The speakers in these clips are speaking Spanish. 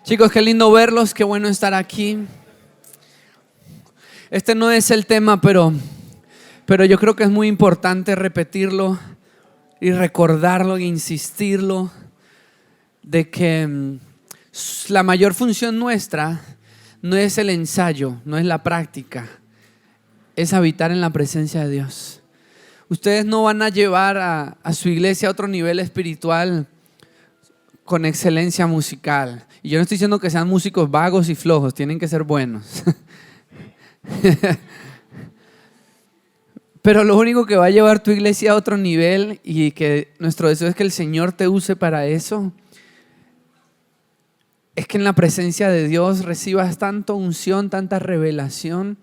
Chicos, qué lindo verlos, qué bueno estar aquí. Este no es el tema, pero yo creo que es muy importante repetirlo y recordarlo e insistirlo de que la mayor función nuestra no es el ensayo, no es la práctica, es habitar en la presencia de Dios. Ustedes no van a llevar a su iglesia a otro nivel espiritual con excelencia musical. Y yo no estoy diciendo que sean músicos vagos y flojos, tienen que ser buenos. Pero lo único que va a llevar tu iglesia a otro nivel, y que nuestro deseo es que el Señor te use para eso, es que en la presencia de Dios recibas tanta unción, tanta revelación,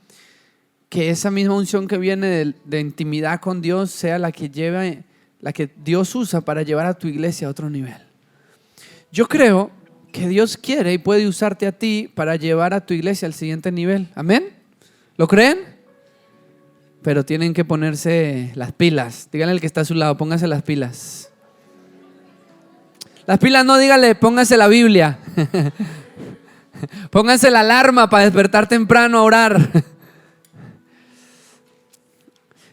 que esa misma unción que viene de intimidad con Dios sea la que Dios usa para llevar a tu iglesia a otro nivel. Yo creo que Dios quiere y puede usarte a ti para llevar a tu iglesia al siguiente nivel. ¿Amén? ¿Lo creen? Pero tienen que ponerse las pilas. Díganle al que está a su lado, póngase las pilas. Las pilas no, díganle, póngase la Biblia. Póngase la alarma para despertar temprano a orar.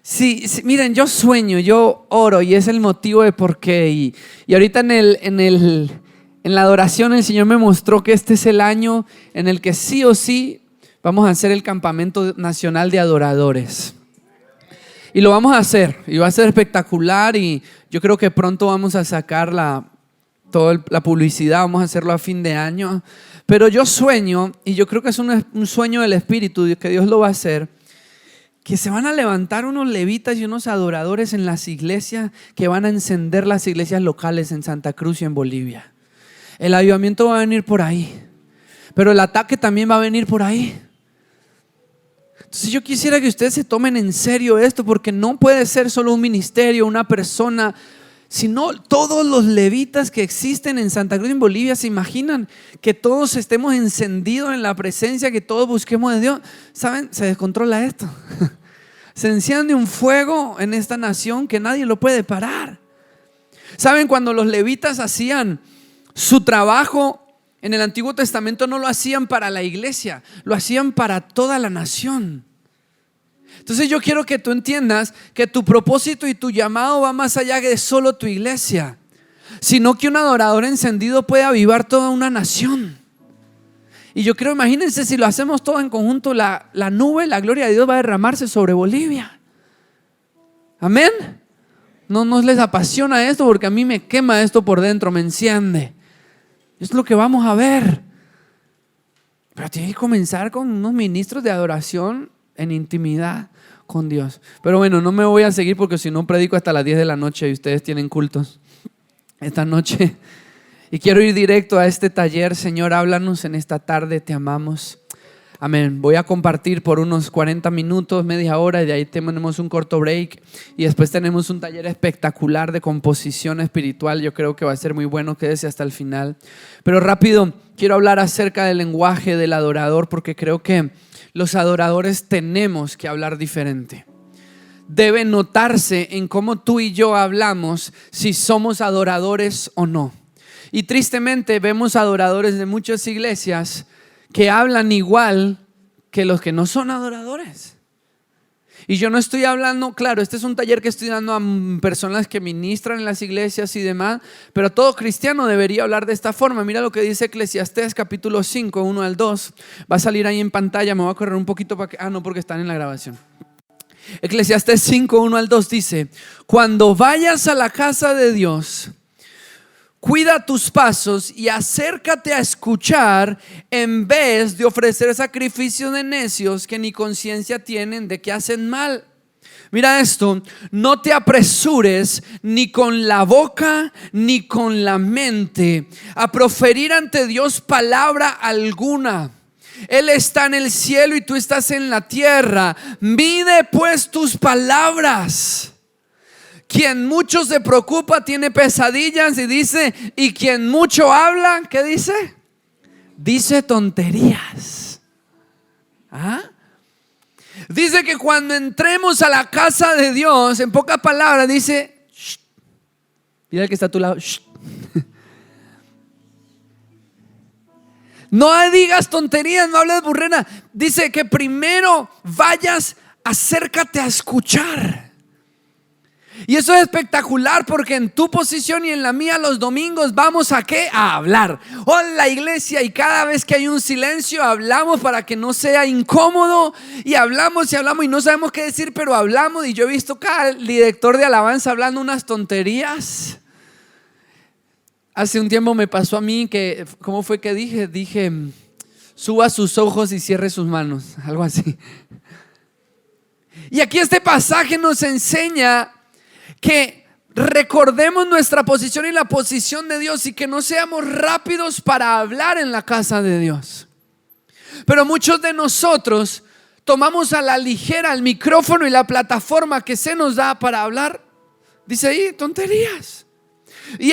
Sí, miren, yo sueño, yo oro y es el motivo de por qué. Y ahorita en la adoración el Señor me mostró que este es el año en el que sí o sí vamos a hacer el campamento nacional de adoradores. Y lo vamos a hacer, y va a ser espectacular, y yo creo que pronto vamos a sacar toda la publicidad, vamos a hacerlo a fin de año. Pero yo sueño, y yo creo que es un sueño del Espíritu, que Dios lo va a hacer, que se van a levantar unos levitas y unos adoradores en las iglesias que van a encender las iglesias locales en Santa Cruz y en Bolivia. El avivamiento va a venir por ahí, pero el ataque también va a venir por ahí. Entonces yo quisiera que ustedes se tomen en serio esto, porque no puede ser solo un ministerio, una persona, sino todos los levitas que existen en Santa Cruz y en Bolivia. ¿Se imaginan que todos estemos encendidos en la presencia, que todos busquemos de Dios? ¿Saben? Se descontrola esto. Se enciende un fuego en esta nación que nadie lo puede parar. ¿Saben? Cuando los levitas hacían su trabajo en el Antiguo Testamento, no lo hacían para la iglesia, lo hacían para toda la nación. Entonces yo quiero que tú entiendas que tu propósito y tu llamado va más allá de solo tu iglesia, sino que un adorador encendido puede avivar toda una nación. Y yo creo, imagínense si lo hacemos todo en conjunto, la nube, la gloria de Dios va a derramarse sobre Bolivia. Amén. No les apasiona esto, porque a mí me quema esto por dentro, me enciende. Es lo que vamos a ver. Pero tiene que comenzar con unos ministros de adoración en intimidad con Dios. Pero bueno, no me voy a seguir, porque si no predico hasta las 10 de la noche y ustedes tienen cultos esta noche. Y quiero ir directo a este taller. Señor, háblanos en esta tarde, te amamos. Amén. Voy a compartir por unos 40 minutos, media hora, y de ahí tenemos un corto break. Y después tenemos un taller espectacular de composición espiritual. Yo creo que va a ser muy bueno, quédese hasta el final. Pero rápido, quiero hablar acerca del lenguaje del adorador, porque creo que los adoradores tenemos que hablar diferente. Debe notarse en cómo tú y yo hablamos si somos adoradores o no. Y tristemente vemos adoradores de muchas iglesias que hablan igual que los que no son adoradores. Y yo no estoy hablando, claro, este es un taller que estoy dando a personas que ministran en las iglesias y demás, pero todo cristiano debería hablar de esta forma. Mira lo que dice Eclesiastés capítulo 5, 1 al 2. Va a salir ahí en pantalla, me voy a correr un poquito para que... no, porque están en la grabación. Eclesiastés 5, 1 al 2 dice: cuando vayas a la casa de Dios, cuida tus pasos y acércate a escuchar, en vez de ofrecer sacrificios de necios que ni conciencia tienen de que hacen mal. Mira esto: no te apresures ni con la boca ni con la mente a proferir ante Dios palabra alguna. Él está en el cielo y tú estás en la tierra. Mide pues tus palabras. Quien mucho se preocupa tiene pesadillas, y dice, y quien mucho habla, ¿qué dice? Dice tonterías. ¿Ah? Dice que cuando entremos a la casa de Dios, en pocas palabras dice, shh. Mira el que está a tu lado, shh. No digas tonterías, no hables burrera. Dice que primero vayas, acércate a escuchar. Y eso es espectacular porque en tu posición y en la mía los domingos vamos a ¿qué? A hablar. O en la iglesia, y cada vez que hay un silencio hablamos para que no sea incómodo, y hablamos y no sabemos qué decir, pero hablamos. Y yo he visto cada director de alabanza hablando unas tonterías. Hace un tiempo me pasó a mí que, ¿cómo fue que dije? Dije, suba sus ojos y cierre sus manos, algo así. Y aquí este pasaje nos enseña que recordemos nuestra posición y la posición de Dios, y que no seamos rápidos para hablar en la casa de Dios. Pero muchos de nosotros tomamos a la ligera el micrófono y la plataforma que se nos da para hablar. Dice ahí tonterías. Y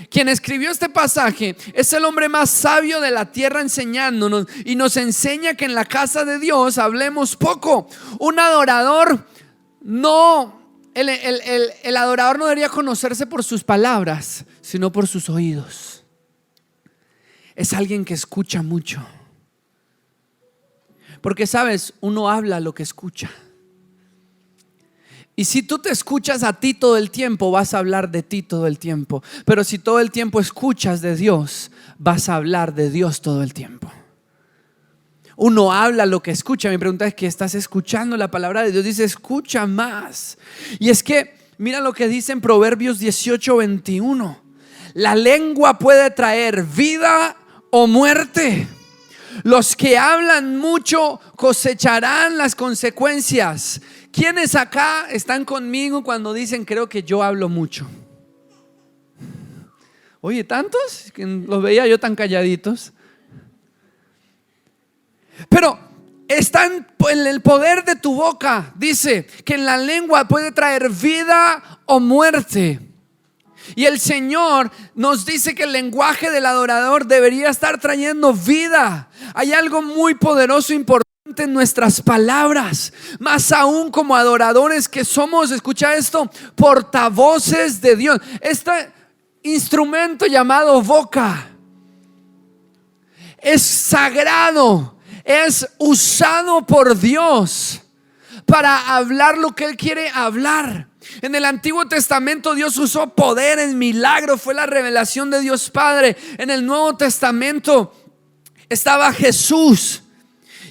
quien escribió este pasaje es el hombre más sabio de la tierra, enseñándonos, y nos enseña que en la casa de Dios hablemos poco. Un adorador el adorador no debería conocerse por sus palabras, sino por sus oídos. Es alguien que escucha mucho. Porque sabes, uno habla lo que escucha. Y si tú te escuchas a ti todo el tiempo, vas a hablar de ti todo el tiempo. Pero si todo el tiempo escuchas de Dios, vas a hablar de Dios todo el tiempo. Uno habla lo que escucha. Mi pregunta es: ¿qué estás escuchando? La palabra de Dios dice: escucha más. Y es que mira lo que dice en Proverbios 18:21. La lengua puede traer vida o muerte. Los que hablan mucho cosecharán las consecuencias. ¿Quiénes acá están conmigo cuando dicen creo que yo hablo mucho? Oye, ¿tantos? Que los veía yo tan calladitos. Pero está en el poder de tu boca. Dice que en la lengua puede traer vida o muerte. Y el Señor nos dice que el lenguaje del adorador debería estar trayendo vida. Hay algo muy poderoso, importante en nuestras palabras, más aún como adoradores que somos. Escucha esto: portavoces de Dios. Este instrumento llamado boca es sagrado. Es usado por Dios para hablar lo que Él quiere hablar. En el Antiguo Testamento Dios usó poder en milagros, fue la revelación de Dios Padre. En el Nuevo Testamento estaba Jesús,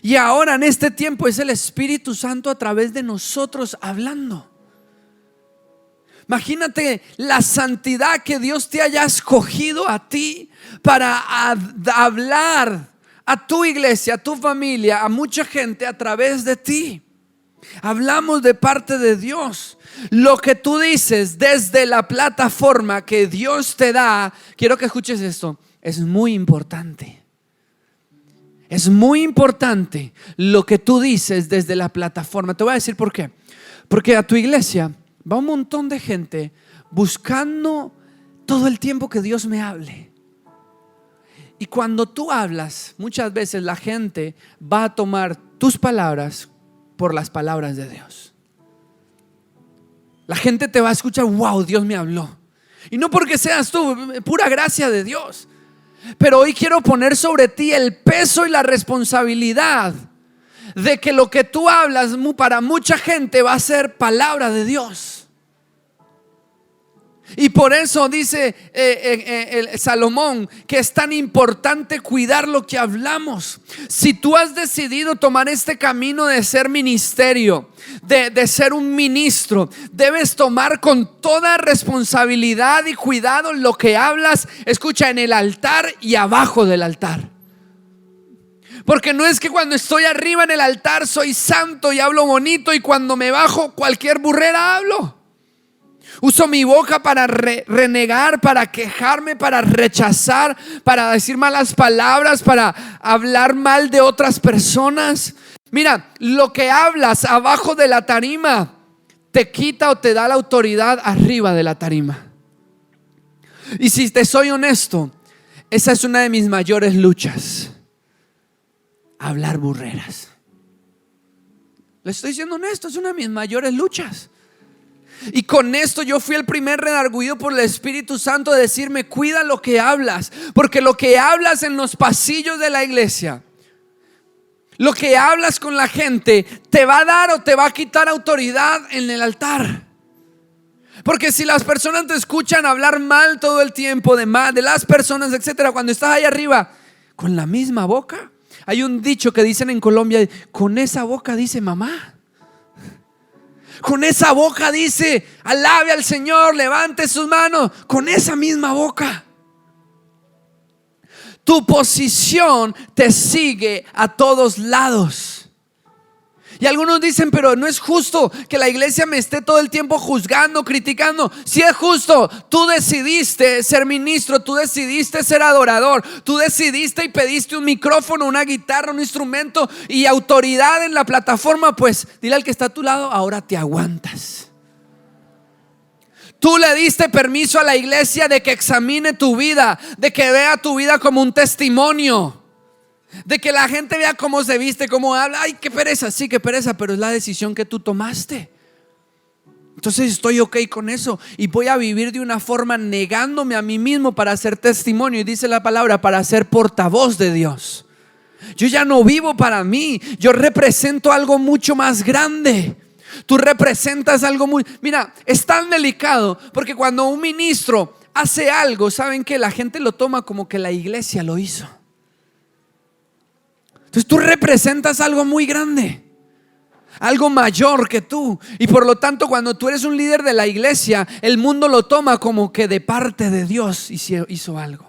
y ahora en este tiempo es el Espíritu Santo a través de nosotros hablando. Imagínate la santidad que Dios te haya escogido a ti para hablar a tu iglesia, a tu familia, a mucha gente a través de ti. Hablamos de parte de Dios. Lo que tú dices desde la plataforma que Dios te da, quiero que escuches esto, es muy importante. Es muy importante lo que tú dices desde la plataforma. Te voy a decir por qué. Porque a tu iglesia va un montón de gente buscando todo el tiempo que Dios me hable. Y cuando tú hablas, muchas veces la gente va a tomar tus palabras por las palabras de Dios. La gente te va a escuchar: wow, Dios me habló. Y no porque seas tú, pura gracia de Dios. Pero hoy quiero poner sobre ti el peso y la responsabilidad de que lo que tú hablas para mucha gente va a ser palabra de Dios. Y por eso dice Salomón que es tan importante cuidar lo que hablamos. Si tú has decidido tomar este camino de ser ministerio, de ser un ministro, debes tomar con toda responsabilidad y cuidado lo que hablas. Escucha, en el altar y abajo del altar. Porque no es que cuando estoy arriba en el altar soy santo y hablo bonito, y cuando me bajo cualquier burrera hablo. Uso mi boca para renegar, para quejarme, para rechazar, para decir malas palabras, para hablar mal de otras personas. Mira, lo que hablas abajo de la tarima te quita o te da la autoridad arriba de la tarima. Y si te soy honesto, esa es una de mis mayores luchas: hablar burreras. Le estoy siendo honesto, es una de mis mayores luchas. Y con esto yo fui el primer redarguido por el Espíritu Santo de decirme: cuida lo que hablas, porque lo que hablas en los pasillos de la iglesia, lo que hablas con la gente, te va a dar o te va a quitar autoridad en el altar. Porque si las personas te escuchan hablar mal todo el tiempo de las personas, etcétera, cuando estás ahí arriba con la misma boca, hay un dicho que dicen en Colombia: con esa boca dice mamá. Con esa boca dice: alabe al Señor, levante sus manos. Con esa misma boca. Tu posición te sigue a todos lados. Y algunos dicen: pero no es justo que la iglesia me esté todo el tiempo juzgando, criticando. Si es justo, tú decidiste ser ministro, tú decidiste ser adorador, tú decidiste y pediste un micrófono, una guitarra, un instrumento y autoridad en la plataforma. Pues dile al que está a tu lado: ahora te aguantas. Tú le diste permiso a la iglesia de que examine tu vida, de que vea tu vida como un testimonio, de que la gente vea cómo se viste, cómo habla. Ay, qué pereza, sí, qué pereza, pero es la decisión que tú tomaste. Entonces estoy ok con eso y voy a vivir de una forma negándome a mí mismo para hacer testimonio. Y dice la palabra: para ser portavoz de Dios. Yo ya no vivo para mí, yo represento algo mucho más grande. Tú representas algo muy... Mira, es tan delicado porque cuando un ministro hace algo, ¿saben qué? La gente lo toma como que la iglesia lo hizo. Entonces tú representas algo muy grande, algo mayor que tú. Y por lo tanto, cuando tú eres un líder de la iglesia, el mundo lo toma como que de parte de Dios hizo algo.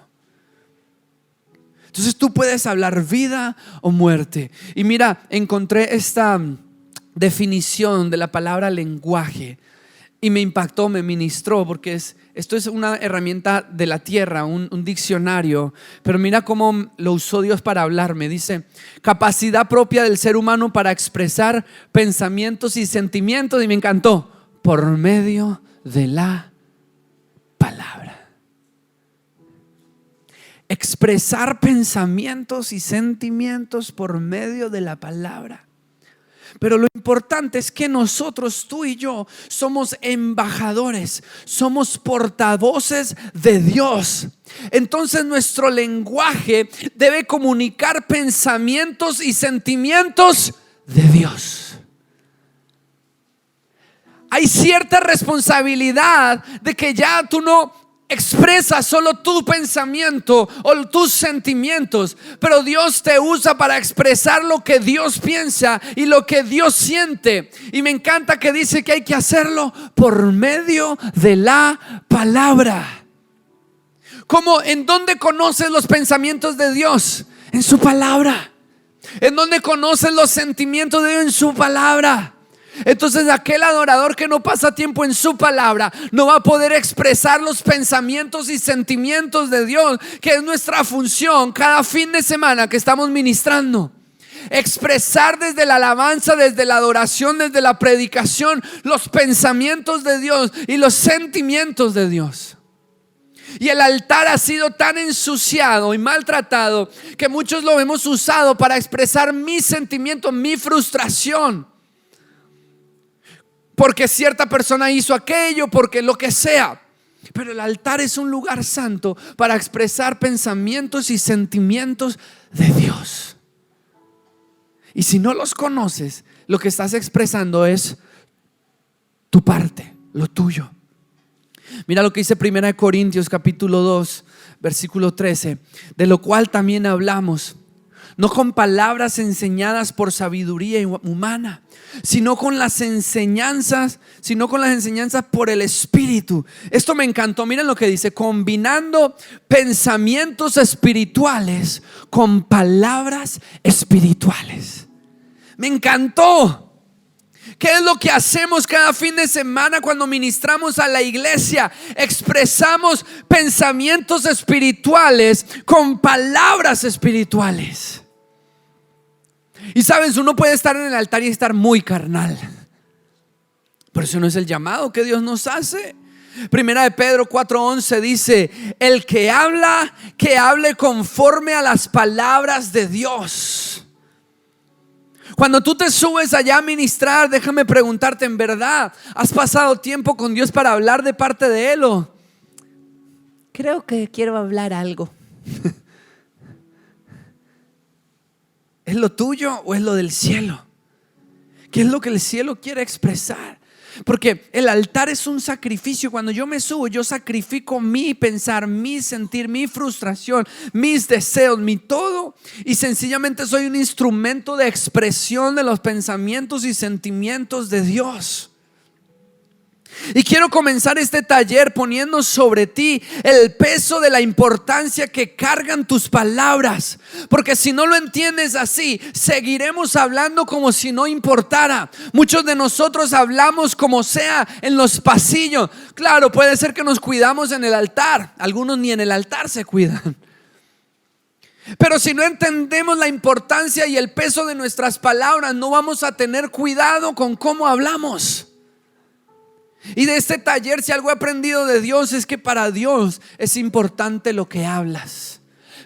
Entonces tú puedes hablar vida o muerte. Y mira, encontré esta definición de la palabra lenguaje y me impactó, me ministró, porque esto es una herramienta de la tierra, un diccionario. Pero mira cómo lo usó Dios para hablarme. Dice: capacidad propia del ser humano para expresar pensamientos y sentimientos. Y me encantó: por medio de la palabra. Expresar pensamientos y sentimientos por medio de la palabra. Pero lo importante es que nosotros, tú y yo, somos embajadores, somos portavoces de Dios. Entonces nuestro lenguaje debe comunicar pensamientos y sentimientos de Dios. Hay cierta responsabilidad de que ya tú no expresa solo tu pensamiento o tus sentimientos, pero Dios te usa para expresar lo que Dios piensa y lo que Dios siente. Y me encanta que dice que hay que hacerlo por medio de la palabra. ¿Cómo? ¿En dónde conoces los pensamientos de Dios? En su palabra. ¿En dónde conoces los sentimientos de Dios? En su palabra. Entonces aquel adorador que no pasa tiempo en su palabra no va a poder expresar los pensamientos y sentimientos de Dios, que es nuestra función cada fin de semana que estamos ministrando. Expresar desde la alabanza, desde la adoración, desde la predicación, los pensamientos de Dios y los sentimientos de Dios. Y el altar ha sido tan ensuciado y maltratado que muchos lo hemos usado para expresar mis sentimientos, mi frustración, porque cierta persona hizo aquello, porque lo que sea. Pero el altar es un lugar santo para expresar pensamientos y sentimientos de Dios. Y si no los conoces, lo que estás expresando es tu parte, lo tuyo. Mira lo que dice 1 Corintios capítulo 2 versículo 13: de lo cual también hablamos, no con palabras enseñadas por sabiduría humana, sino con las enseñanzas por el Espíritu. Esto me encantó. Miren lo que dice: combinando pensamientos espirituales con palabras espirituales. Me encantó. ¿Qué es lo que hacemos cada fin de semana cuando ministramos a la iglesia? Expresamos pensamientos espirituales con palabras espirituales. Y sabes, uno puede estar en el altar y estar muy carnal, pero eso no es el llamado que Dios nos hace. Primera de Pedro 4:11 dice: el que habla, que hable conforme a las palabras de Dios. Cuando tú te subes allá a ministrar, déjame preguntarte, ¿en verdad has pasado tiempo con Dios para hablar de parte de Él? ¿O creo que quiero hablar algo? ¿Es lo tuyo o es lo del cielo? ¿Qué es lo que el cielo quiere expresar? Porque el altar es un sacrificio. Cuando yo me subo, yo sacrifico mi pensar, mi sentir, mi frustración, mis deseos, mi todo. Y sencillamente soy un instrumento de expresión de los pensamientos y sentimientos de Dios. Y quiero comenzar este taller poniendo sobre ti el peso de la importancia que cargan tus palabras. Porque si no lo entiendes así, seguiremos hablando como si no importara. Muchos de nosotros hablamos como sea en los pasillos. Claro, puede ser que nos cuidamos en el altar. Algunos ni en el altar se cuidan. Pero si no entendemos la importancia y el peso de nuestras palabras, no vamos a tener cuidado con cómo hablamos. Y de este taller, si algo he aprendido de Dios, es que para Dios es importante lo que hablas.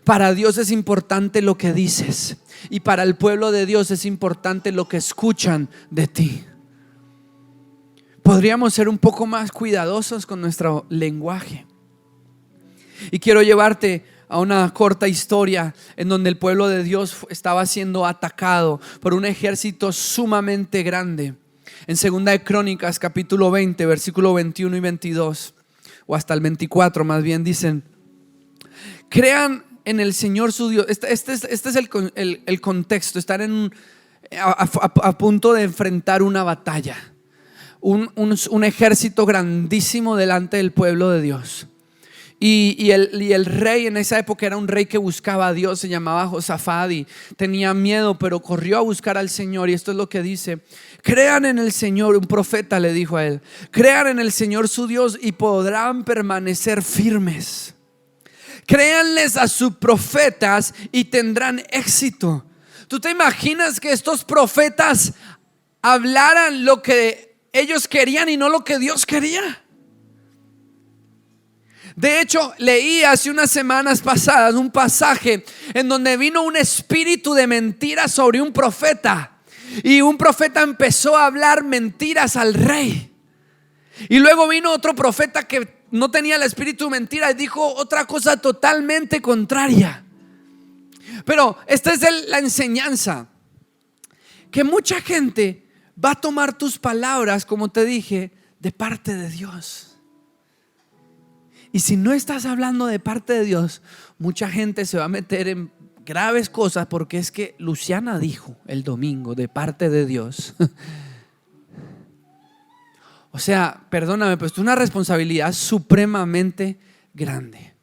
Para Dios es importante lo que dices. Y para el pueblo de Dios es importante lo que escuchan de ti. Podríamos ser un poco más cuidadosos con nuestro lenguaje. Y quiero llevarte a una corta historia en donde el pueblo de Dios estaba siendo atacado por un ejército sumamente grande. En 2 de Crónicas capítulo 20 versículo 21 y 22, o hasta el 24 más bien, dicen: crean en el Señor su Dios. Este es el contexto. Están a punto de enfrentar una batalla, un ejército grandísimo delante del pueblo de Dios. Y el rey en esa época era un rey que buscaba a Dios, se llamaba Josafat y tenía miedo, pero corrió a buscar al Señor. Y esto es lo que dice: crean en el Señor. Un profeta le dijo a él: crean en el Señor su Dios y podrán permanecer firmes. Créanles a sus profetas y tendrán éxito. ¿Tú te imaginas que estos profetas hablaran lo que ellos querían y no lo que Dios quería? De hecho, leí hace unas semanas pasadas un pasaje en donde vino un espíritu de mentira sobre un profeta. Y un profeta empezó a hablar mentiras al rey. Y luego vino otro profeta que no tenía el espíritu de mentira y dijo otra cosa totalmente contraria. Pero esta es la enseñanza: que mucha gente va a tomar tus palabras, como te dije, de parte de Dios. Y si no estás hablando de parte de Dios, mucha gente se va a meter en graves cosas, porque es que Luciana dijo el domingo de parte de Dios. O sea, perdóname, pero es una responsabilidad supremamente grande.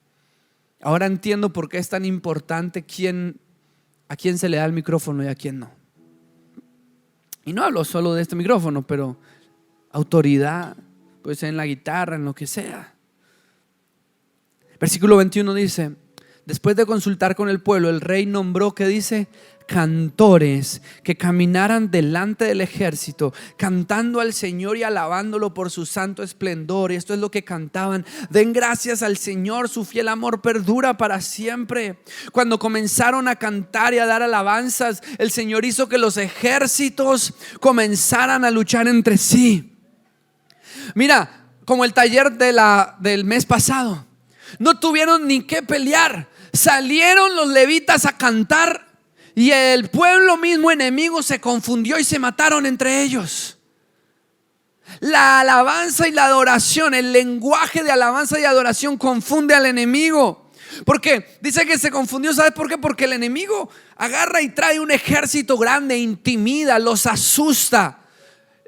Ahora entiendo por qué es tan importante a quién se le da el micrófono y a quién no. Y no hablo solo de este micrófono, pero autoridad, pues en la guitarra, en lo que sea. Versículo 21 dice: después de consultar con el pueblo, el rey nombró, ¿qué dice? Cantores que caminaran delante del ejército, cantando al Señor y alabándolo por su santo esplendor. Y esto es lo que cantaban: den gracias al Señor, su fiel amor perdura para siempre. Cuando comenzaron a cantar y a dar alabanzas, el Señor hizo que los ejércitos comenzaran a luchar entre sí. Mira, como el taller del mes pasado, no tuvieron ni qué pelear. Salieron los levitas a cantar y el pueblo mismo enemigo se confundió y se mataron entre ellos. La alabanza y la adoración, el lenguaje de alabanza y adoración confunde al enemigo. Porque dice que se confundió, ¿sabes por qué? Porque el enemigo agarra y trae un ejército grande, intimida, los asusta.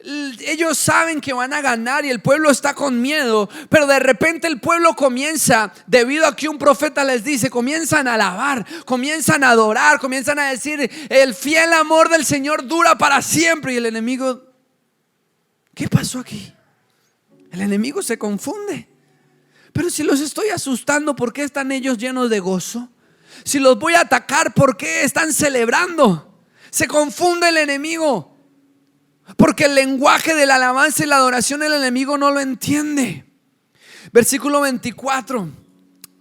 Ellos saben que van a ganar y el pueblo está con miedo, pero de repente el pueblo comienza, debido a que un profeta les dice, comienzan a alabar, comienzan a adorar, comienzan a decir: el fiel amor del Señor dura para siempre. Y el enemigo, ¿qué pasó aquí? El enemigo se confunde. Pero si los estoy asustando, ¿por qué están ellos llenos de gozo? Si los voy a atacar, ¿por qué están celebrando? Se confunde el enemigo, porque el lenguaje de la alabanza y la adoración el enemigo no lo entiende. Versículo 24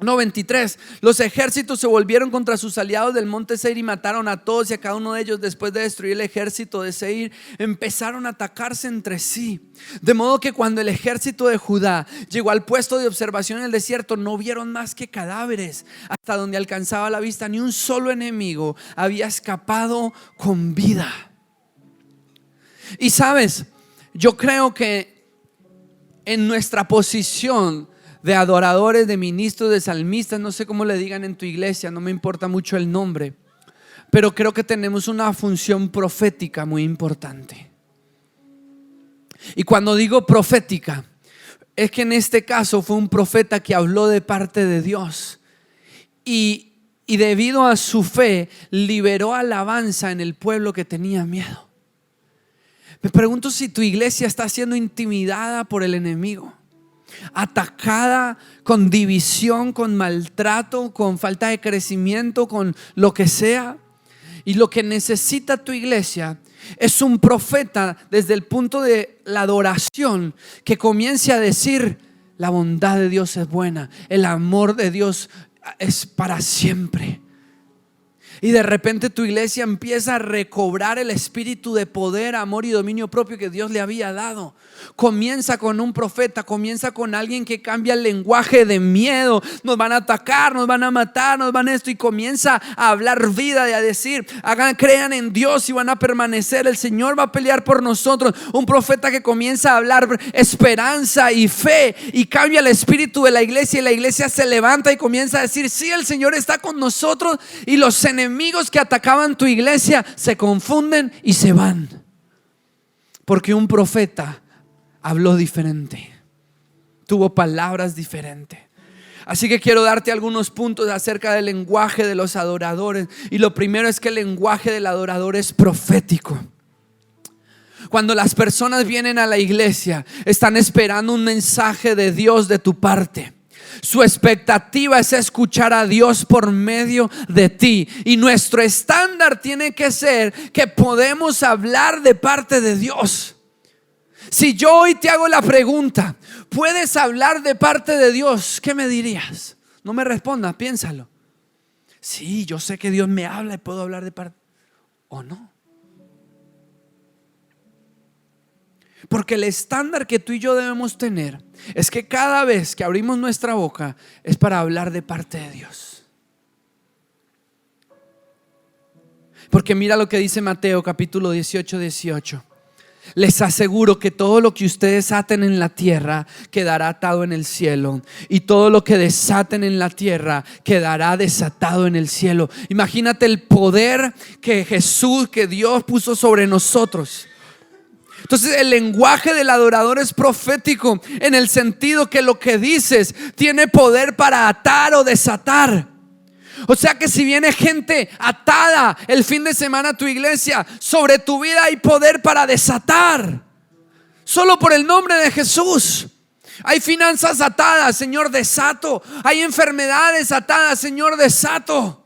No, 23. Los ejércitos se volvieron contra sus aliados del monte Seir y mataron a todos y a cada uno de ellos. Después de destruir el ejército de Seir, empezaron a atacarse entre sí. De modo que cuando el ejército de Judá llegó al puesto de observación en el desierto, no vieron más que cadáveres. Hasta donde alcanzaba la vista, ni un solo enemigo había escapado con vida. Y sabes, yo creo que en nuestra posición de adoradores, de ministros, de salmistas, no sé cómo le digan en tu iglesia, no me importa mucho el nombre, pero creo que tenemos una función profética muy importante. Y cuando digo profética, es que en este caso fue un profeta que habló de parte de Dios y debido a su fe liberó alabanza en el pueblo que tenía miedo. Me pregunto si tu iglesia está siendo intimidada por el enemigo, atacada con división, con maltrato, con falta de crecimiento, con lo que sea. Y lo que necesita tu iglesia es un profeta desde el punto de la adoración que comience a decir: la bondad de Dios es buena, el amor de Dios es para siempre. Y de repente tu iglesia empieza a recobrar el espíritu de poder, amor y dominio propio que Dios le había dado. Comienza con un profeta, comienza con alguien que cambia el lenguaje de miedo. Nos van a atacar, nos van a matar, nos van a esto. Y comienza a hablar vida y a decir: crean en Dios y van a permanecer. El Señor va a pelear por nosotros. Un profeta que comienza a hablar esperanza y fe y cambia el espíritu de la iglesia. Y la iglesia se levanta y comienza a decir: sí, el Señor está con nosotros. Y los enemigos que atacaban tu iglesia se confunden y se van, porque un profeta habló diferente, tuvo palabras diferentes. Así que quiero darte algunos puntos acerca del lenguaje de los adoradores. Y lo primero es que el lenguaje del adorador es profético. Cuando las personas vienen a la iglesia, están esperando un mensaje de Dios de tu parte. Su expectativa es escuchar a Dios por medio de ti. Y nuestro estándar tiene que ser que podemos hablar de parte de Dios. Si yo hoy te hago la pregunta: ¿puedes hablar de parte de Dios? ¿Qué me dirías? No me respondas, piénsalo. Sí, yo sé que Dios me habla y puedo hablar de parte. ¿O no? Porque el estándar que tú y yo debemos tener es que cada vez que abrimos nuestra boca es para hablar de parte de Dios. Porque mira lo que dice Mateo capítulo 18. Les aseguro que todo lo que ustedes aten en la tierra quedará atado en el cielo, y todo lo que desaten en la tierra quedará desatado en el cielo. Imagínate el poder que Dios puso sobre nosotros. Entonces el lenguaje del adorador es profético en el sentido que lo que dices tiene poder para atar o desatar. O sea que si viene gente atada el fin de semana a tu iglesia, sobre tu vida hay poder para desatar. Solo por el nombre de Jesús. Hay finanzas atadas, Señor, desato. Hay enfermedades atadas, Señor, desato.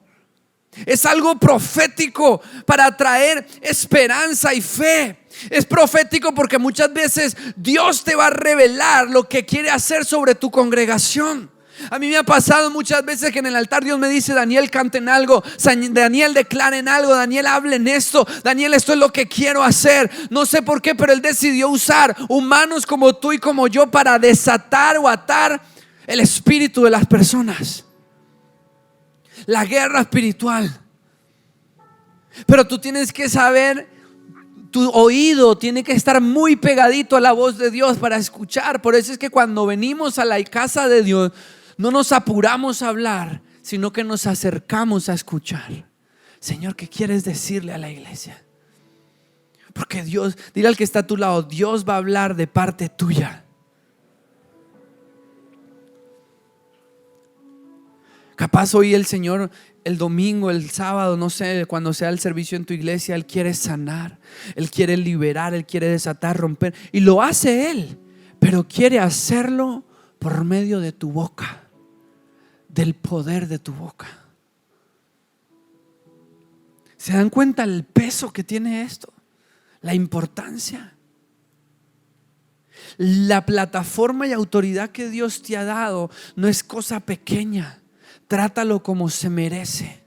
Es algo profético para traer esperanza y fe. Es profético porque muchas veces Dios te va a revelar lo que quiere hacer sobre tu congregación. A mí me ha pasado muchas veces que en el altar Dios me dice: Daniel, canten algo, Daniel, declaren algo, Daniel, hablen esto, Daniel, esto es lo que quiero hacer. No sé por qué, pero Él decidió usar humanos como tú y como yo para desatar o atar el espíritu de las personas. La guerra espiritual. Pero tú tienes que saber, tu oído tiene que estar muy pegadito a la voz de Dios para escuchar. Por eso es que cuando venimos a la casa de Dios, no nos apuramos a hablar, sino que nos acercamos a escuchar. Señor, ¿qué quieres decirle a la iglesia? Porque Dios, dile al que está a tu lado: Dios va a hablar de parte tuya. Capaz hoy el Señor, el domingo, el sábado, no sé, cuando sea el servicio en tu iglesia, Él quiere sanar, Él quiere liberar, Él quiere desatar, romper. Y lo hace Él, pero quiere hacerlo por medio de tu boca, del poder de tu boca. ¿Se dan cuenta el peso que tiene esto? La importancia. La plataforma y autoridad que Dios te ha dado no es cosa pequeña. Trátalo como se merece.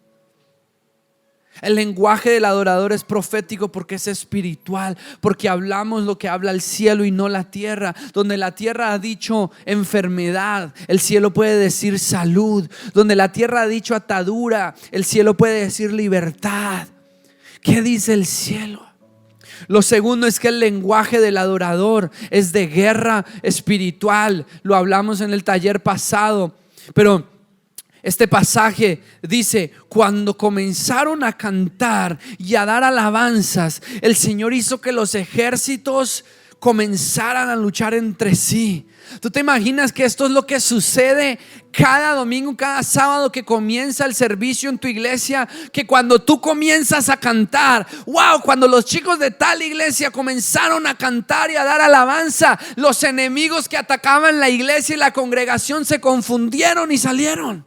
El lenguaje del adorador es profético porque es espiritual, porque hablamos lo que habla el cielo y no la tierra. Donde la tierra ha dicho enfermedad, el cielo puede decir salud. Donde la tierra ha dicho atadura, el cielo puede decir libertad. ¿Qué dice el cielo? Lo segundo es que el lenguaje del adorador es de guerra espiritual. Lo hablamos en el taller pasado, pero este pasaje dice: cuando comenzaron a cantar y a dar alabanzas, el Señor hizo que los ejércitos comenzaran a luchar entre sí. ¿Tú te imaginas que esto es lo que sucede cada domingo, cada sábado que comienza el servicio en tu iglesia? Que cuando tú comienzas a cantar, wow, cuando los chicos de tal iglesia comenzaron a cantar y a dar alabanza, los enemigos que atacaban la iglesia y la congregación se confundieron y salieron.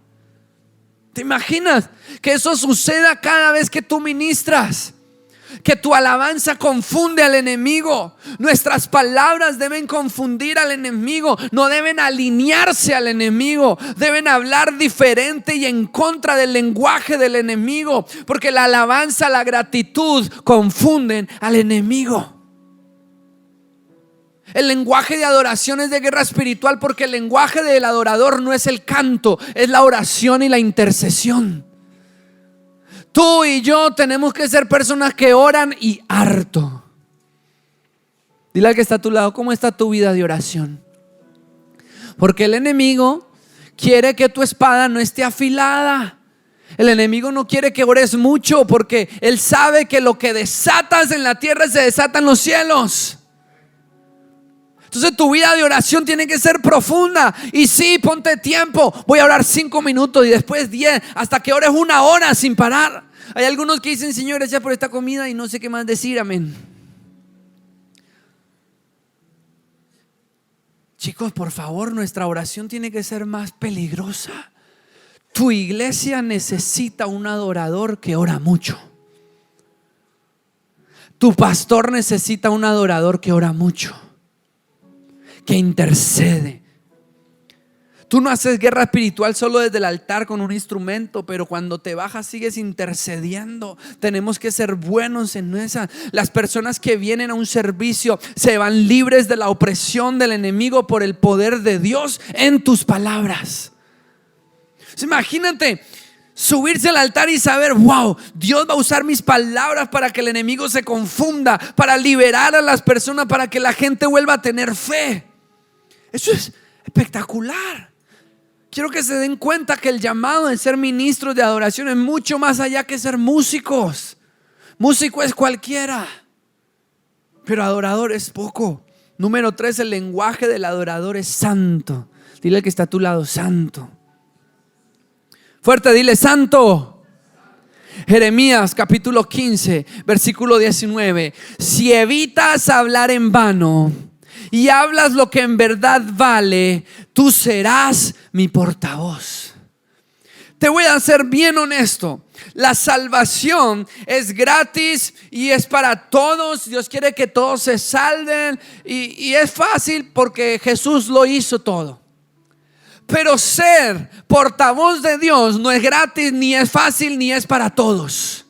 ¿Te imaginas que eso suceda cada vez que tú ministras? Que tu alabanza confunde al enemigo. Nuestras palabras deben confundir al enemigo, no deben alinearse al enemigo. Deben hablar diferente y en contra del lenguaje del enemigo, porque la alabanza, la gratitud confunden al enemigo. El lenguaje de adoración es de guerra espiritual, porque el lenguaje del adorador no es el canto, es la oración y la intercesión. Tú y yo tenemos que ser personas que oran y harto. Dile al que está a tu lado: ¿cómo está tu vida de oración? Porque el enemigo quiere que tu espada no esté afilada. El enemigo no quiere que ores mucho, porque él sabe que lo que desatas en la tierra se desata en los cielos. Entonces tu vida de oración tiene que ser profunda. Y sí, ponte tiempo. Voy a orar 5 minutos y después 10, hasta que ores 1 hora sin parar. Hay algunos que dicen: Señor, gracias por esta comida, y no sé qué más decir, amén. Chicos, por favor, nuestra oración tiene que ser más peligrosa. Tu iglesia necesita un adorador que ora mucho. Tu pastor necesita un adorador que ora mucho, que intercede. Tú no haces guerra espiritual solo desde el altar con un instrumento, pero cuando te bajas sigues intercediendo. Tenemos que ser buenos en esa. Las personas que vienen a un servicio se van libres de la opresión del enemigo por el poder de Dios en tus palabras. Imagínate subirse al altar y saber: wow, Dios va a usar mis palabras para que el enemigo se confunda, para liberar a las personas, para que la gente vuelva a tener fe. Eso es espectacular. Quiero que se den cuenta que el llamado de ser ministros de adoración es mucho más allá que ser músicos. Músico es cualquiera, pero adorador es poco. Número 3, el lenguaje del adorador es santo. Dile al que está a tu lado: santo. Fuerte, dile: santo. Jeremías capítulo 15 versículo 19. Si evitas hablar en vano y hablas lo que en verdad vale, tú serás mi portavoz. Te voy a ser bien honesto. La salvación es gratis y es para todos. Dios quiere que todos se salven, y es fácil porque Jesús lo hizo todo. Pero ser portavoz de Dios no es gratis, ni es fácil, ni es para todos.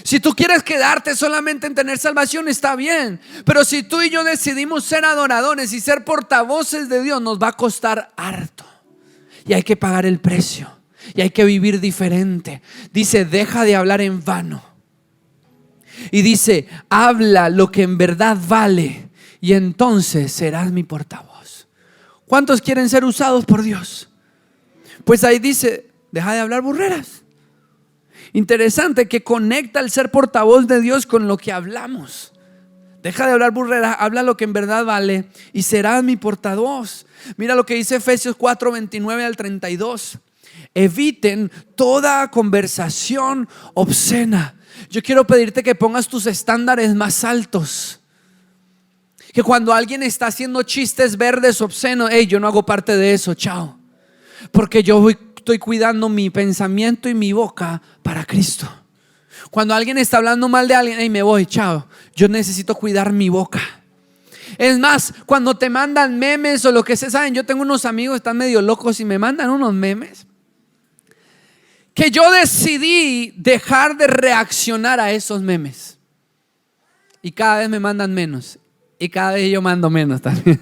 Si tú quieres quedarte solamente en tener salvación, está bien. Pero si tú y yo decidimos ser adoradores y ser portavoces de Dios, nos va a costar harto. Y hay que pagar el precio. Y hay que vivir diferente. Dice: deja de hablar en vano. Y dice: habla lo que en verdad vale, y entonces serás mi portavoz. ¿Cuántos quieren ser usados por Dios? Pues ahí dice: deja de hablar burreras. Interesante que conecta el ser portavoz de Dios con lo que hablamos. Deja de hablar burreras, habla lo que en verdad vale, y serás mi portavoz. Mira lo que dice Efesios 4, 29 al 32. Eviten toda conversación obscena. Yo quiero pedirte que pongas tus estándares más altos. Que cuando alguien está haciendo chistes verdes obscenos, hey, yo no hago parte de eso, chao. Porque yo estoy cuidando mi pensamiento y mi boca para Cristo. Cuando alguien está hablando mal de alguien, hey, me voy, chao. Yo necesito cuidar mi boca. Es más, cuando te mandan memes o lo que sea, saben, yo tengo unos amigos que están medio locos y me mandan unos memes. que yo decidí dejar de reaccionar a esos memes. Y cada vez me mandan menos. Y cada vez yo mando menos también.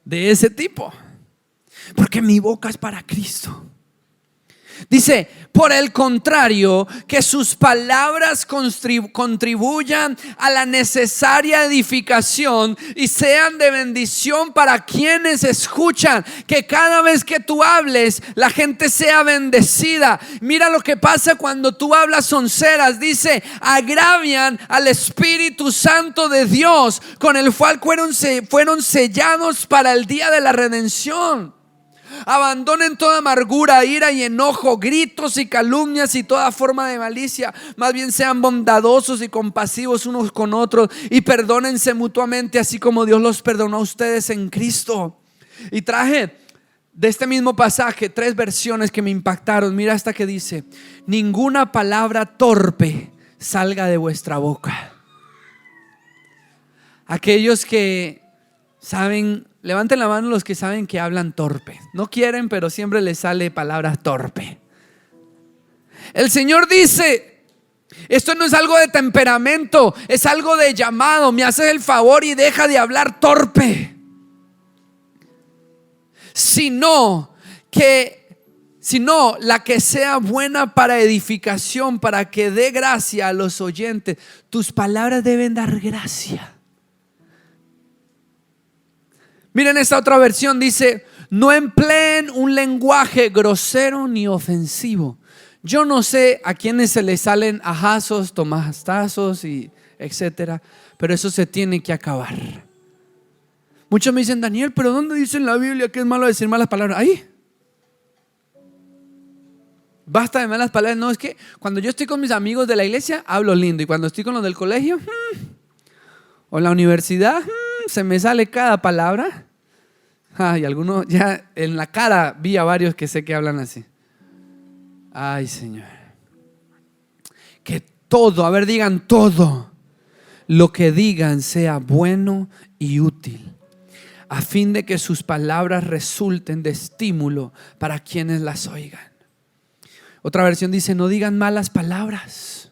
De ese tipo. Porque mi boca es para Cristo. Dice, por el contrario, que sus palabras contribuyan a la necesaria edificación y sean de bendición para quienes escuchan. Que cada vez que tú hables, la gente sea bendecida. Mira lo que pasa cuando tú hablas sonceras. Dice, agravian al Espíritu Santo de Dios, con el cual fueron sellados para el día de la redención. Abandonen toda amargura, ira y enojo, gritos y calumnias y toda forma de malicia. Más bien sean bondadosos y compasivos unos con otros y perdónense mutuamente, así como Dios los perdonó a ustedes en Cristo. Y traje de este mismo pasaje 3 versiones que me impactaron. Mira esta que dice: ninguna palabra torpe salga de vuestra boca. Aquellos que saben, levanten la mano los que saben que hablan torpe. No quieren, pero siempre les sale palabra torpe. El Señor dice, esto no es algo de temperamento, es algo de llamado. Me haces el favor y deja de hablar torpe. Sino la que sea buena para edificación, para que dé gracia a los oyentes. Tus palabras deben dar gracia. Miren esta otra versión, dice: no empleen un lenguaje grosero ni ofensivo. Yo no sé a quienes se les salen ajazos, tomastazos y etcétera, pero eso se tiene que acabar. Muchos me dicen: Daniel, pero ¿dónde dice en la Biblia que es malo decir malas palabras? Ahí. Basta de malas palabras. No, es que cuando yo estoy con mis amigos de la iglesia hablo lindo, y cuando estoy con los del colegio o en la universidad se me sale cada palabra. Y algunos ya en la cara vi a varios que sé que hablan así. Ay, Señor. Que todo, a ver, digan todo, lo que digan sea bueno y útil, a fin de que sus palabras resulten de estímulo para quienes las oigan. Otra versión dice: no digan malas palabras.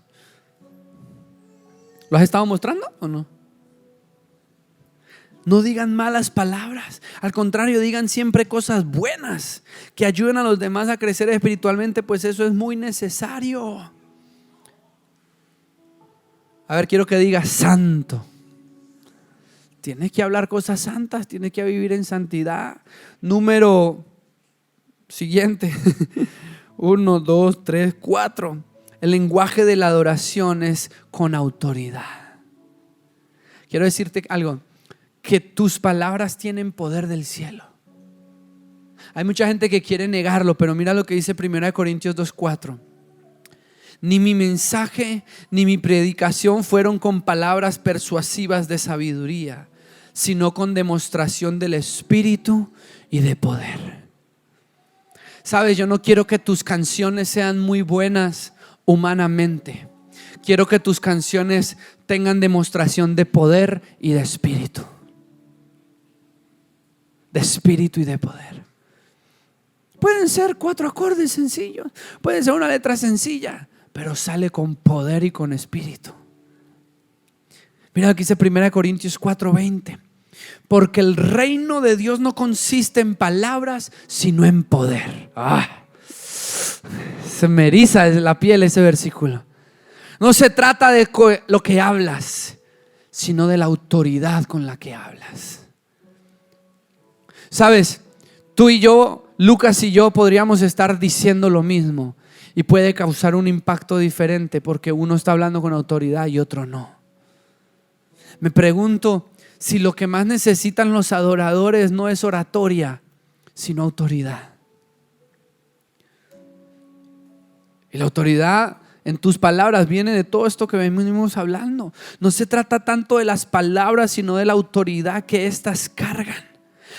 ¿Lo has estado mostrando o no? No digan malas palabras, al contrario, digan siempre cosas buenas que ayuden a los demás a crecer espiritualmente, pues eso es muy necesario. A ver, quiero que digas santo. Tienes que hablar cosas santas, tienes que vivir en santidad. Número siguiente. 1, 2, 3, 4. El lenguaje de la adoración es con autoridad. Quiero decirte algo, que tus palabras tienen poder del cielo. Hay mucha gente que quiere negarlo, pero mira lo que dice 1 Corintios 2:4. Ni mi mensaje ni mi predicación fueron con palabras persuasivas de sabiduría, sino con demostración del Espíritu y de poder. Sabes, yo no quiero que tus canciones sean muy buenas humanamente. Quiero que tus canciones tengan demostración de poder y de espíritu. De espíritu y de poder. Pueden ser 4 acordes sencillos, pueden ser una letra sencilla, pero sale con poder y con espíritu. Mira lo que dice 1 Corintios 4:20. Porque el reino de Dios no consiste en palabras, sino en poder. Se me eriza la piel ese versículo. No se trata de lo que hablas, sino de la autoridad con la que hablas. Sabes, tú y yo, Lucas y yo, podríamos estar diciendo lo mismo y puede causar un impacto diferente porque uno está hablando con autoridad y otro no. Me pregunto si lo que más necesitan los adoradores no es oratoria, sino autoridad. Y la autoridad en tus palabras viene de todo esto que venimos hablando. No se trata tanto de las palabras, sino de la autoridad que éstas cargan.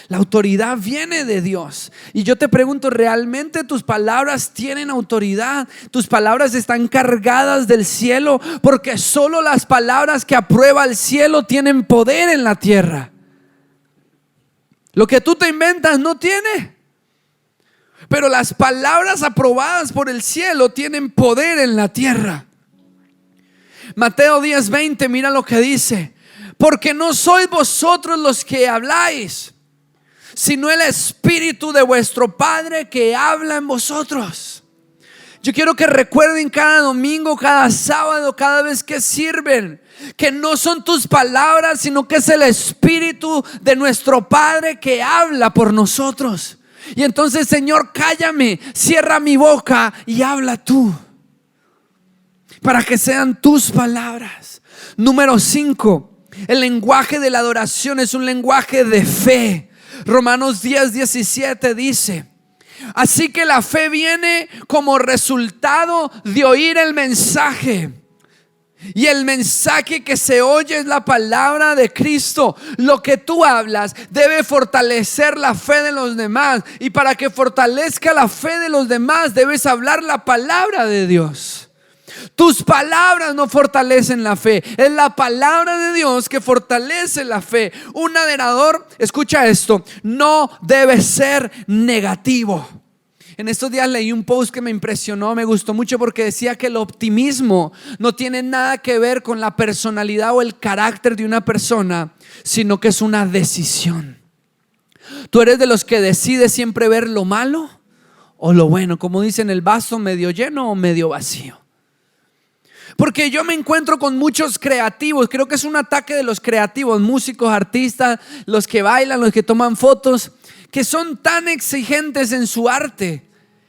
La autoridad viene de Dios. Y yo te pregunto, ¿realmente tus palabras tienen autoridad? ¿Tus palabras están cargadas del cielo? Porque solo las palabras que aprueba el cielo tienen poder en la tierra. Lo que tú te inventas no tiene. pero las palabras aprobadas por el cielo tienen poder en la tierra. Mateo 10:20, mira lo que dice: porque no sois vosotros los que habláis, sino el Espíritu de vuestro Padre que habla en vosotros. Yo quiero que recuerden cada domingo, cada sábado, cada vez que sirven, que no son tus palabras, sino que es el Espíritu de nuestro Padre que habla por nosotros. Y entonces, Señor, cállame, cierra mi boca y habla tú, para que sean tus palabras. Número 5, el lenguaje de la adoración es un lenguaje de fe. Romanos 10:17 dice: así que la fe viene como resultado de oír el mensaje, y el mensaje que se oye es la palabra de Cristo. Lo que tú hablas debe fortalecer la fe de los demás, y para que fortalezca la fe de los demás debes hablar la palabra de Dios. Tus palabras no fortalecen la fe, es la palabra de Dios que fortalece la fe. Un adorador, escucha esto, no debe ser negativo. En estos días leí un post que me impresionó, me gustó mucho, porque decía que el optimismo no tiene nada que ver con la personalidad o el carácter de una persona, sino que es una decisión. ¿Tú eres de los que decide siempre ver lo malo o lo bueno? Como dicen, el vaso medio lleno o medio vacío. Porque yo me encuentro con muchos creativos, creo que es un ataque de los creativos, músicos, artistas, los que bailan, los que toman fotos, que son tan exigentes en su arte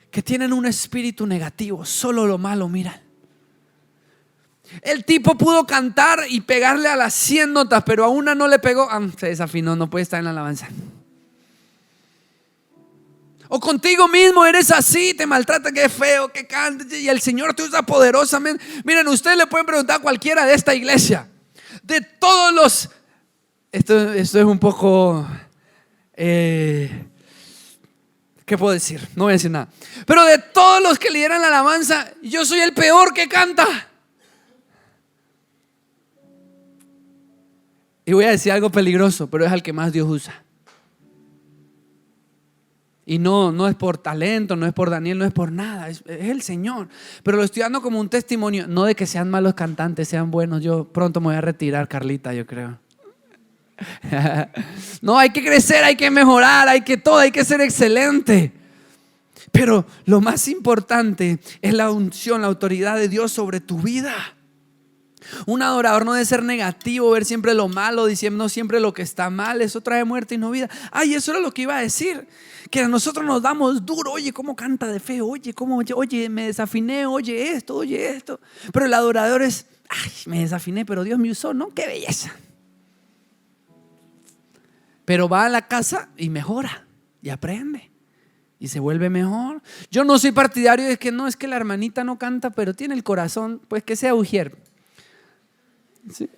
que tienen un espíritu negativo, solo lo malo miran. El tipo pudo cantar y pegarle a las 100 notas, pero a una no le pegó, se desafinó, no puede estar en la alabanza. O contigo mismo eres así, te maltratan, qué feo, que cantes, y el Señor te usa poderosamente. Miren, ustedes le pueden preguntar a cualquiera de esta iglesia, de todos los, esto es un poco, ¿qué puedo decir? No voy a decir nada. Pero de todos los que lideran la alabanza, yo soy el peor que canta. Y voy a decir algo peligroso, pero es al que más Dios usa. Y no es por talento, no es por Daniel, no es por nada, es el Señor. Pero lo estoy dando como un testimonio, no de que sean malos cantantes, sean buenos. Yo pronto me voy a retirar, Carlita, yo creo. No, hay que crecer, hay que mejorar, hay que ser excelente. Pero lo más importante es la unción, la autoridad de Dios sobre tu vida. Un adorador no debe ser negativo, ver siempre lo malo, diciendo siempre lo que está mal. Eso trae muerte y no vida. Eso era lo que iba a decir, que a nosotros nos damos duro. Oye, cómo canta de fe, oye, me desafiné, oye esto. Pero el adorador es, me desafiné, pero Dios me usó, ¿no? Qué belleza. Pero va a la casa y mejora y aprende y se vuelve mejor. Yo no soy partidario de que no, es que la hermanita no canta, pero tiene el corazón, pues que sea ujier. ¿Sí?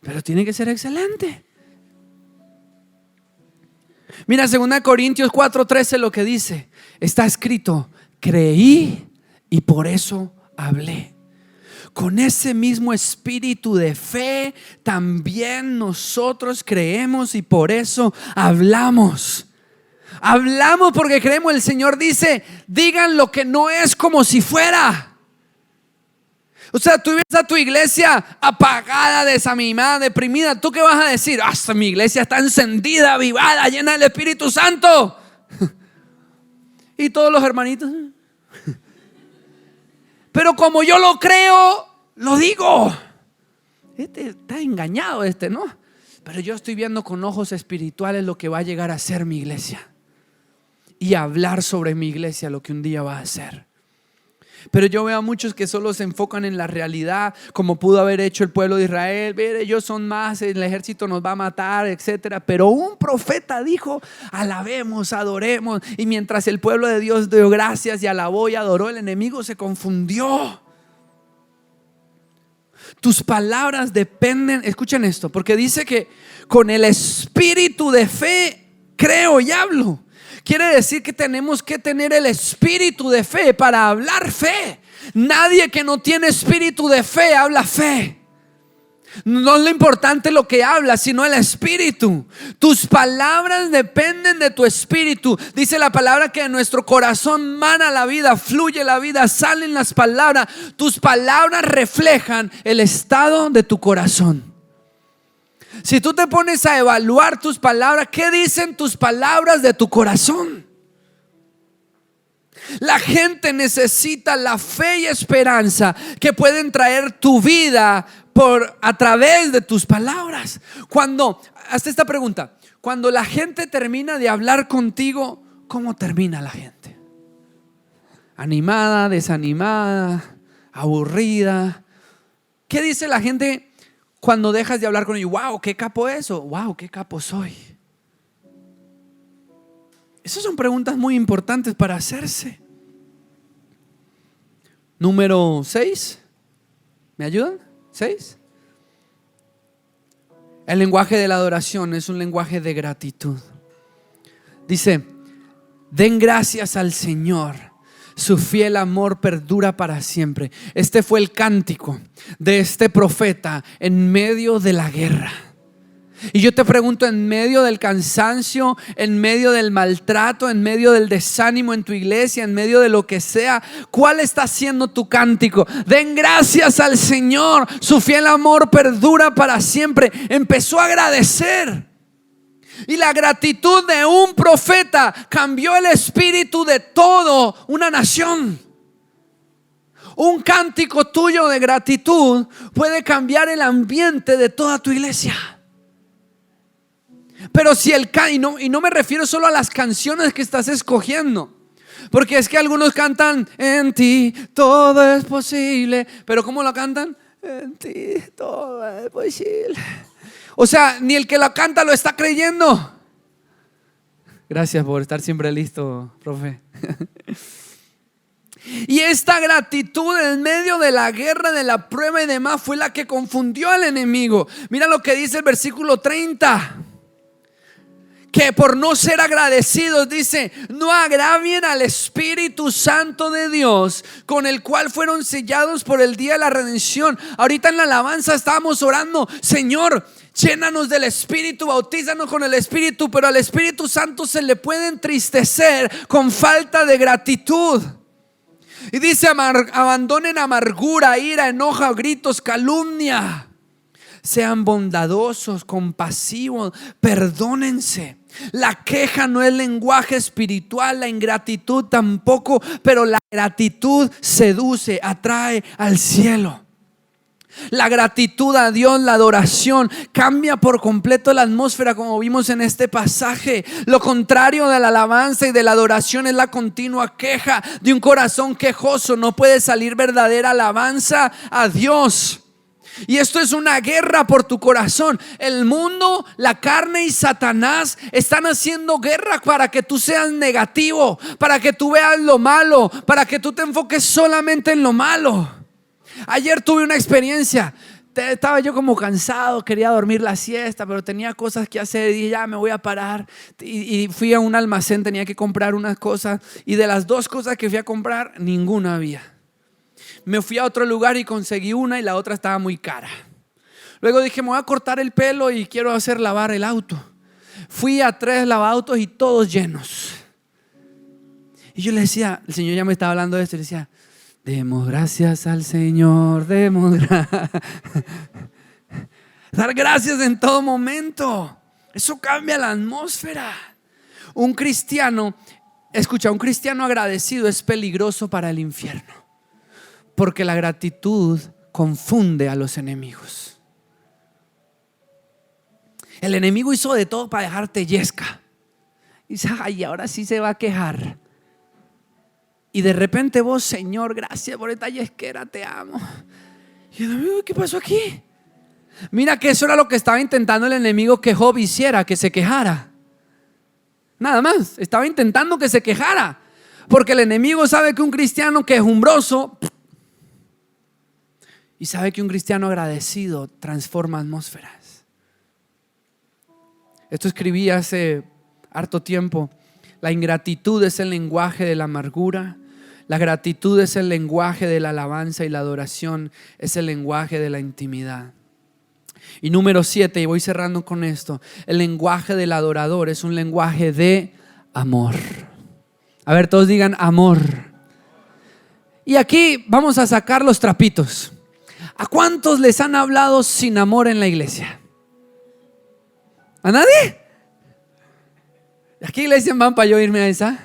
Pero tiene que ser excelente. Mira, 2 Corintios 4:13 lo que dice. Está escrito: creí y por eso hablé. Con ese mismo espíritu de fe también nosotros creemos y por eso hablamos. Hablamos porque creemos. El Señor dice: digan lo que no es como si fuera. O sea, tú ves a tu iglesia apagada, desanimada, deprimida. ¿Tú qué vas a decir? Hasta mi iglesia está encendida, avivada, llena del Espíritu Santo. Y todos los hermanitos. Pero como yo lo creo, lo digo. Está engañado ¿no? Pero yo estoy viendo con ojos espirituales lo que va a llegar a ser mi iglesia. Y hablar sobre mi iglesia lo que un día va a ser. Pero yo veo a muchos que solo se enfocan en la realidad, como pudo haber hecho el pueblo de Israel. Ellos son más, el ejército nos va a matar, etcétera. Pero un profeta dijo: alabemos, adoremos. Y mientras el pueblo de Dios dio gracias y alabó y adoró, el enemigo se confundió. Tus palabras dependen, escuchen esto, porque dice que con el espíritu de fe creo y hablo. Quiere decir que tenemos que tener el espíritu de fe para hablar fe. Nadie que no tiene espíritu de fe habla fe. No es lo importante lo que hablas, sino el espíritu. Tus palabras dependen de tu espíritu. Dice la palabra que en nuestro corazón mana la vida, fluye la vida, salen las palabras. Tus palabras reflejan el estado de tu corazón. Si tú te pones a evaluar tus palabras, ¿qué dicen tus palabras de tu corazón? La gente necesita la fe y esperanza que pueden traer tu vida a través de tus palabras. Hazte esta pregunta: cuando la gente termina de hablar contigo, ¿cómo termina la gente? ¿Animada, desanimada, aburrida? ¿Qué dice la gente cuando dejas de hablar con ellos? Wow, qué capo eso. Wow, qué capo soy. Esas son preguntas muy importantes para hacerse. Número 6. ¿Me ayudan? 6. El lenguaje de la adoración es un lenguaje de gratitud. Dice: den gracias al Señor, su fiel amor perdura para siempre. Este fue el cántico de este profeta en medio de la guerra. Y yo te pregunto, en medio del cansancio, en medio del maltrato, en medio del desánimo en tu iglesia, en medio de lo que sea, ¿cuál está siendo tu cántico? Den gracias al Señor, su fiel amor perdura para siempre. Empezó a agradecer. Y la gratitud de un profeta cambió el espíritu de toda una nación. Un cántico tuyo de gratitud puede cambiar el ambiente de toda tu iglesia. Pero si y no me refiero solo a las canciones que estás escogiendo, porque es que algunos cantan: en ti todo es posible. Pero ¿cómo lo cantan? En ti todo es posible. O sea, ni el que lo canta lo está creyendo. Gracias por estar siempre listo, profe. Y esta gratitud en medio de la guerra, de la prueba y demás, fue la que confundió al enemigo. Mira lo que dice el versículo 30. Que por no ser agradecidos, dice: no agravien al Espíritu Santo de Dios, con el cual fueron sellados por el día de la redención. Ahorita en la alabanza estábamos orando: Señor, llénanos del Espíritu, bautízanos con el Espíritu. Pero al Espíritu Santo se le puede entristecer con falta de gratitud. Y dice: abandonen amargura, ira, enojo, gritos, calumnia. Sean bondadosos, compasivos, perdónense. La queja no es lenguaje espiritual, la ingratitud tampoco, pero la gratitud seduce, atrae al cielo. La gratitud a Dios, la adoración, cambia por completo la atmósfera, como vimos en este pasaje. Lo contrario de la alabanza y de la adoración es la continua queja. De un corazón quejoso no puede salir verdadera alabanza a Dios. Y esto es una guerra por tu corazón. El mundo, la carne y Satanás están haciendo guerra para que tú seas negativo, para que tú veas lo malo, para que tú te enfoques solamente en lo malo. Ayer tuve una experiencia. Estaba yo como cansado, quería dormir la siesta, pero tenía cosas que hacer y dije: ya me voy a parar. Y fui a un almacén, tenía que comprar unas cosas, y de las 2 cosas que fui a comprar, ninguna había. Me fui a otro lugar y conseguí una, y la otra estaba muy cara. Luego dije: me voy a cortar el pelo y quiero hacer lavar el auto. Fui a 3 lavautos y todos llenos. Y yo le decía, el Señor ya me estaba hablando de esto, y le decía: demos gracias al Señor, dar gracias en todo momento. Eso cambia la atmósfera. Un cristiano agradecido es peligroso para el infierno, porque la gratitud confunde a los enemigos. El enemigo hizo de todo para dejarte yesca. Y dice: ay, ahora sí se va a quejar. Y de repente vos: Señor, gracias por esta yesquera, te amo. Y el enemigo: ¿qué pasó aquí? Mira que eso era lo que estaba intentando el enemigo que Job hiciera, que se quejara. Nada más, estaba intentando que se quejara. Porque el enemigo sabe que un cristiano quejumbroso, y sabe que un cristiano agradecido transforma atmósferas. Esto escribí hace harto tiempo. La ingratitud es el lenguaje de la amargura. La gratitud es el lenguaje de la alabanza, y la adoración es el lenguaje de la intimidad. Y número 7, y voy cerrando con esto, el lenguaje del adorador es un lenguaje de amor. A ver, todos digan amor. Y aquí vamos a sacar los trapitos. ¿A cuántos les han hablado sin amor en la iglesia? ¿A nadie? ¿A qué iglesia van para yo irme a esa?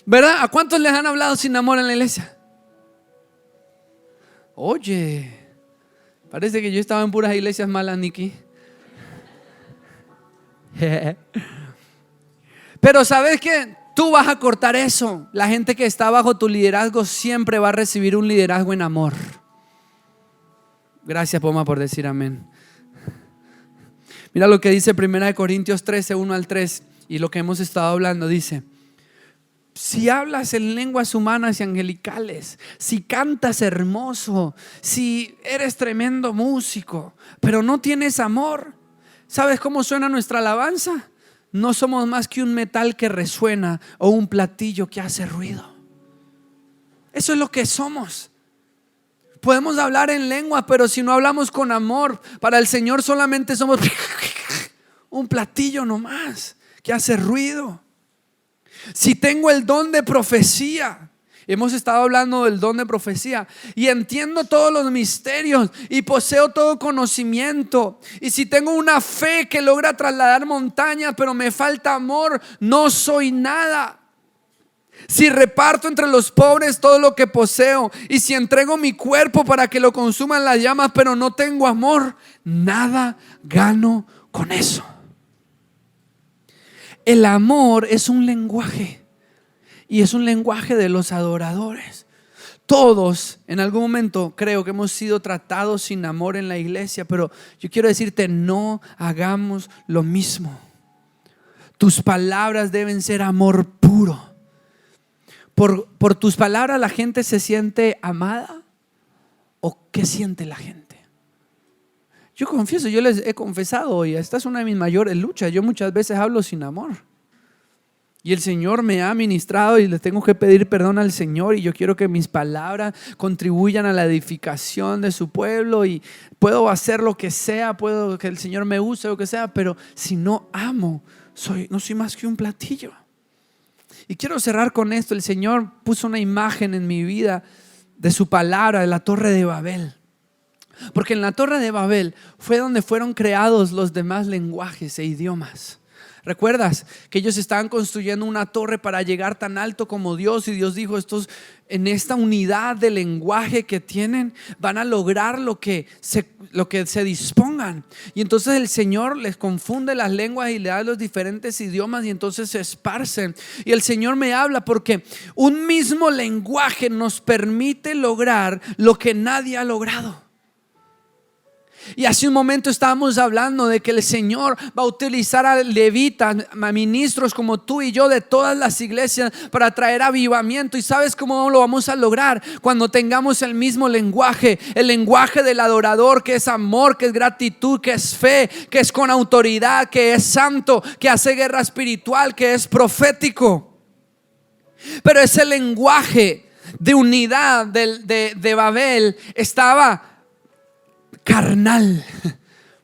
¿Verdad? ¿A cuántos les han hablado sin amor en la iglesia? Oye, parece que yo estaba en puras iglesias malas, Nicky. Pero ¿sabes qué? Tú vas a cortar eso. La gente que está bajo tu liderazgo siempre va a recibir un liderazgo en amor. Gracias, Poma, por decir amén. Mira lo que dice 1 Corintios 13, 1 al 3, y lo que hemos estado hablando. Dice: si hablas en lenguas humanas y angelicales, si cantas hermoso, si eres tremendo músico, pero no tienes amor, ¿sabes cómo suena nuestra alabanza? No somos más que un metal que resuena o un platillo que hace ruido. Eso es lo que somos. Podemos hablar en lengua, pero si no hablamos con amor, para el Señor solamente somos un platillo nomás que hace ruido. Si tengo el don de profecía, hemos estado hablando del don de profecía, y entiendo todos los misterios y poseo todo conocimiento, y si tengo una fe que logra trasladar montañas, pero me falta amor, no soy nada. Si reparto entre los pobres todo lo que poseo, y si entrego mi cuerpo para que lo consuman las llamas, pero no tengo amor, nada gano con eso. El amor es un lenguaje, y es un lenguaje de los adoradores. Todos en algún momento creo que hemos sido tratados sin amor en la iglesia, pero yo quiero decirte, no hagamos lo mismo. Tus palabras deben ser amor puro. Por tus palabras la gente se siente amada, ¿o qué siente la gente? Yo confieso, yo les he confesado hoy, esta es una de mis mayores luchas. Yo muchas veces hablo sin amor, y el Señor me ha ministrado y le tengo que pedir perdón al Señor, y yo quiero que mis palabras contribuyan a la edificación de su pueblo, y puedo hacer lo que sea, puedo que el Señor me use, lo que sea, pero si no amo, no soy más que un platillo. Y quiero cerrar con esto. El Señor puso una imagen en mi vida de su palabra, de la Torre de Babel. Porque en la Torre de Babel fue donde fueron creados los demás lenguajes e idiomas. ¿Recuerdas que ellos estaban construyendo una torre para llegar tan alto como Dios? Y Dios dijo: en esta unidad de lenguaje que tienen, van a lograr lo que se dispongan. Y entonces el Señor les confunde las lenguas y le da los diferentes idiomas, y entonces se esparcen. Y el Señor me habla porque un mismo lenguaje nos permite lograr lo que nadie ha logrado. Y hace un momento estábamos hablando de que el Señor va a utilizar a levitas, a ministros como tú y yo de todas las iglesias para traer avivamiento. ¿Y sabes cómo lo vamos a lograr? Cuando tengamos el mismo lenguaje, el lenguaje del adorador, que es amor, que es gratitud, que es fe, que es con autoridad, que es santo, que hace guerra espiritual, que es profético. Pero ese lenguaje de unidad de Babel estaba carnal,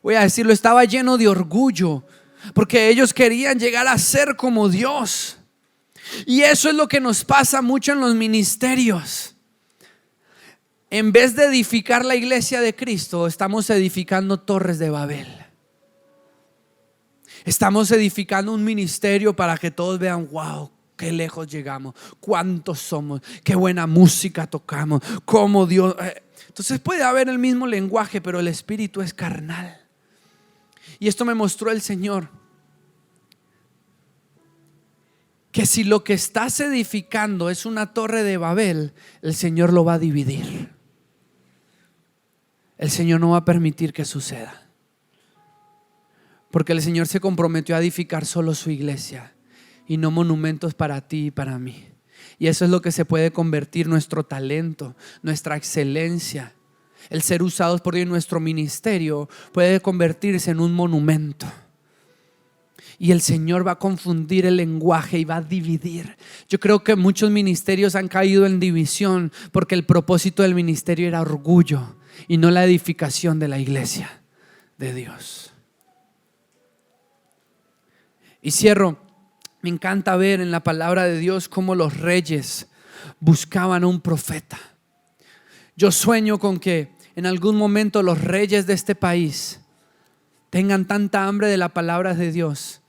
voy a decirlo, estaba lleno de orgullo, porque ellos querían llegar a ser como Dios. Y eso es lo que nos pasa mucho en los ministerios. En vez de edificar la iglesia de Cristo, estamos edificando torres de Babel. Estamos edificando un ministerio para que todos vean: wow, qué lejos llegamos, cuántos somos, qué buena música tocamos, cómo Dios... Entonces puede haber el mismo lenguaje, pero el espíritu es carnal. Y esto me mostró el Señor, que si lo que estás edificando es una torre de Babel, el Señor lo va a dividir. El Señor no va a permitir que suceda, porque el Señor se comprometió a edificar solo su iglesia y no monumentos para ti y para mí. Y eso es lo que se puede convertir nuestro talento, nuestra excelencia, el ser usados por Dios en nuestro ministerio puede convertirse en un monumento. Y el Señor va a confundir el lenguaje y va a dividir. Yo creo que muchos ministerios han caído en división porque el propósito del ministerio era orgullo y no la edificación de la iglesia de Dios. Y cierro. Me encanta ver en la palabra de Dios cómo los reyes buscaban a un profeta. Yo sueño con que en algún momento los reyes de este país tengan tanta hambre de la palabra de Dios,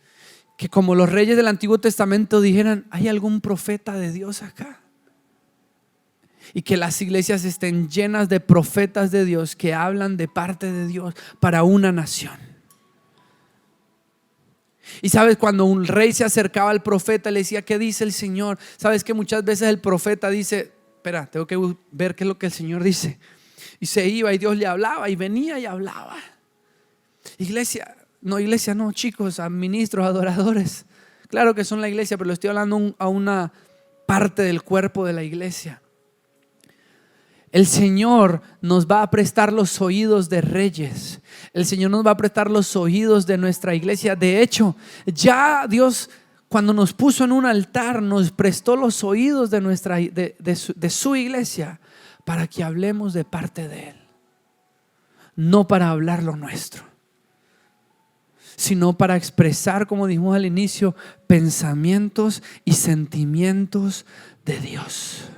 que como los reyes del Antiguo Testamento dijeran: ¿hay algún profeta de Dios acá? Y que las iglesias estén llenas de profetas de Dios que hablan de parte de Dios para una nación. Y sabes, cuando un rey se acercaba al profeta, le decía: ¿qué dice el Señor? Sabes que muchas veces el profeta dice: espera, tengo que ver qué es lo que el Señor dice. Y se iba y Dios le hablaba y venía y hablaba. Iglesia no, chicos, a ministros, adoradores. Claro que son la iglesia, pero le estoy hablando a una parte del cuerpo de la iglesia. El Señor nos va a prestar los oídos de reyes. El Señor nos va a prestar los oídos de nuestra iglesia. De hecho, ya Dios, cuando nos puso en un altar, nos prestó los oídos de su iglesia para que hablemos de parte de Él. No para hablar lo nuestro, sino para expresar, como dijimos al inicio, pensamientos y sentimientos de Dios.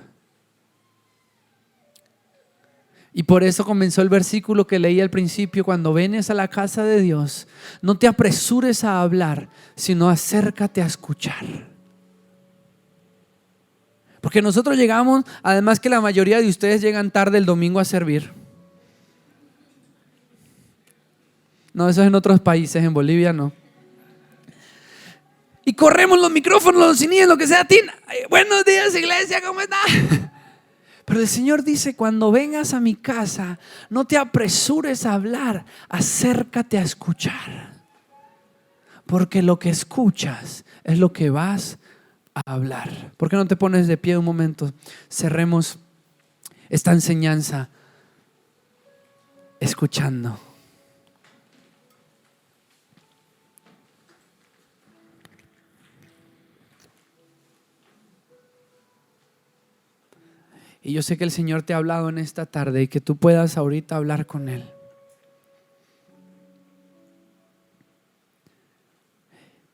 Y por eso comenzó el versículo que leí al principio: cuando vienes a la casa de Dios, no te apresures a hablar, sino acércate a escuchar. Porque nosotros llegamos, además que la mayoría de ustedes llegan tarde el domingo a servir. No, eso es en otros países, en Bolivia no. Y corremos los micrófonos, los cines, lo que sea. Buenos días, iglesia, ¿cómo está? Pero el Señor dice: cuando vengas a mi casa, no te apresures a hablar, acércate a escuchar. Porque lo que escuchas es lo que vas a hablar. ¿Por qué no te pones de pie un momento? Cerremos esta enseñanza escuchando. Y yo sé que el Señor te ha hablado en esta tarde y que tú puedas ahorita hablar con Él.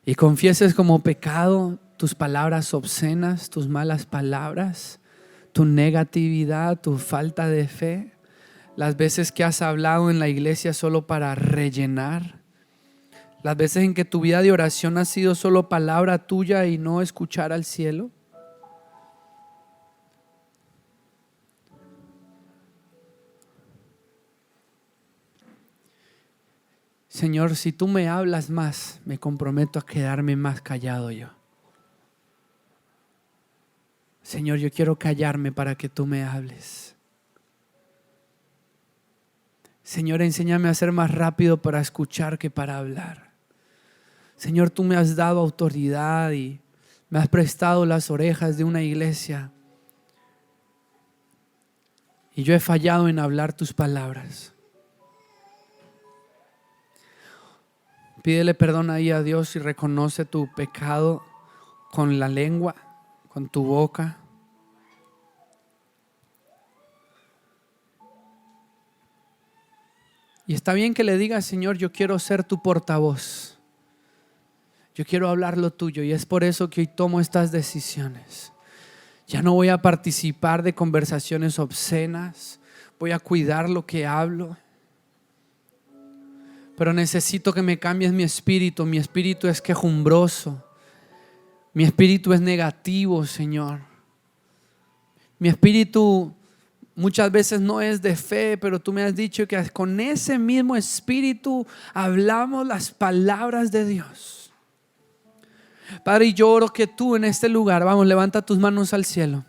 Y confieses como pecado tus palabras obscenas, tus malas palabras, tu negatividad, tu falta de fe, las veces que has hablado en la iglesia solo para rellenar, las veces en que tu vida de oración ha sido solo palabra tuya y no escuchar al cielo. Señor, si tú me hablas más, me comprometo a quedarme más callado yo. Señor, yo quiero callarme para que tú me hables. Señor, enséñame a ser más rápido para escuchar que para hablar. Señor, tú me has dado autoridad y me has prestado las orejas de una iglesia. Y yo he fallado en hablar tus palabras. Pídele perdón ahí a Dios y reconoce tu pecado con la lengua, con tu boca. Y está bien que le digas: Señor, yo quiero ser tu portavoz. Yo quiero hablar lo tuyo, y es por eso que hoy tomo estas decisiones. Ya no voy a participar de conversaciones obscenas. Voy a cuidar lo que hablo. Pero necesito que me cambies mi espíritu. Mi espíritu es quejumbroso. Mi espíritu es negativo, Señor. Mi espíritu muchas veces no es de fe, pero tú me has dicho que con ese mismo espíritu hablamos las palabras de Dios. Padre, yo oro que tú en este lugar, vamos, levanta tus manos al cielo.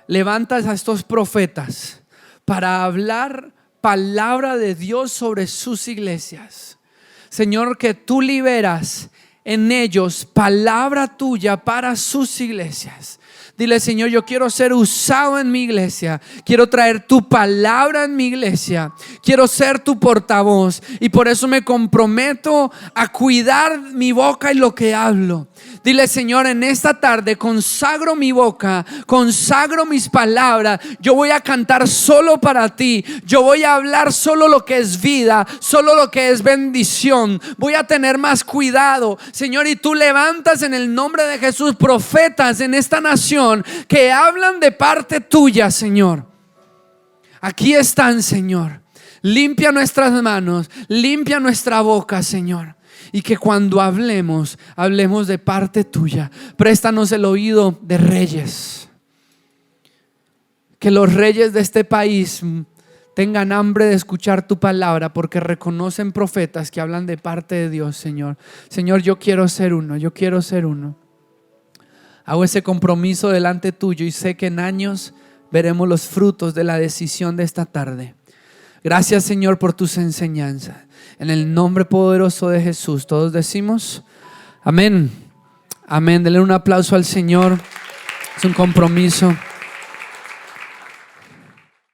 Levantas a estos profetas para hablar palabra de Dios sobre sus iglesias. Señor, que tú liberas en ellos palabra tuya para sus iglesias. Dile, Señor, yo quiero ser usado en mi iglesia. Quiero traer tu palabra en mi iglesia. Quiero ser tu portavoz. Y por eso me comprometo a cuidar mi boca y lo que hablo. Dile, Señor, en esta tarde consagro mi boca, consagro mis palabras. Yo voy a cantar solo para ti. Yo voy a hablar solo lo que es vida, solo lo que es bendición. Voy a tener más cuidado, Señor. Y tú levantas en el nombre de Jesús profetas en esta nación que hablan de parte tuya, Señor. Aquí están, Señor. Limpia nuestras manos, limpia nuestra boca, Señor. Y que cuando hablemos, hablemos de parte tuya. Préstanos el oído de reyes. Que los reyes de este país tengan hambre de escuchar tu palabra, porque reconocen profetas que hablan de parte de Dios, Señor. Señor, yo quiero ser uno, yo quiero ser uno. Hago ese compromiso delante tuyo y sé que en años veremos los frutos de la decisión de esta tarde. Gracias, Señor, por tus enseñanzas. En el nombre poderoso de Jesús, todos decimos amén. Amén. Denle un aplauso al Señor. Es un compromiso.